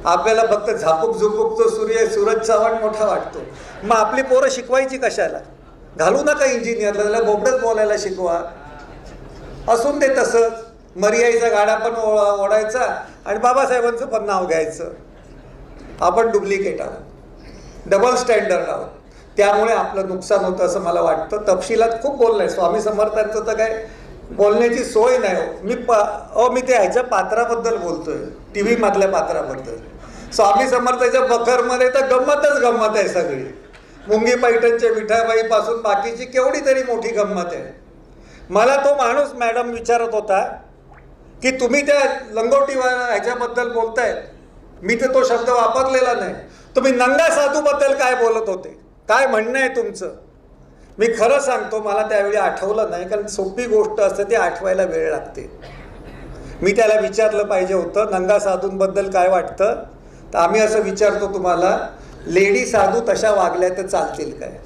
आपल्याला फक्त झापूक झुपूक तो सूरज चव्हाण मोठा वाटतो. मग आपली पोरं शिकवायची कशाला? घालू नका इंजिनियरला, त्याला बोबडच बोलायला शिकवा. असून ते तसंच मर्याईचा गाडा पण ओढायचा आणि बाबासाहेबांचं पण नाव घ्यायचं. आपण डुप्लिकेट आहोत, डबल स्टँडर्ड आहोत. त्यामुळे आपलं नुकसान होतं असं मला वाटतं. तपशिलात खूप बोलणं आहे. स्वामी समर्थांचं तर काय बोलण्याची सोय नाही हो. मी ते ह्याच्या पात्राबद्दल बोलतोय, टी व्ही मधल्या पात्राबद्दल. स्वामी समर्थाच्या बखरमध्ये तर गंमतच गंमत आहे सगळी. मुंगी पैठणच्या विठाबाईपासून बाकीची केवढी तरी मोठी गंमत आहे. मला तो माणूस मॅडम विचारत होता की तुम्ही त्या लंगोटी ह्याच्याबद्दल बोलताय, मी तर तो शब्द वापरलेला नाही. तुम्ही नंगा साधूबद्दल काय बोलत होते, काय म्हणणं आहे तुमचं? मी खरं सांगतो, मला त्यावेळी आठवलं नाही, कारण सोपी गोष्ट असते ती आठवायला वेळ लागते. मी त्याला विचारलं पाहिजे होतं नंगा साधूंबद्दल काय वाटतं. तर आम्ही असं विचारतो तुम्हाला, लेडी साधू तशा वागल्या तर चालतील काय?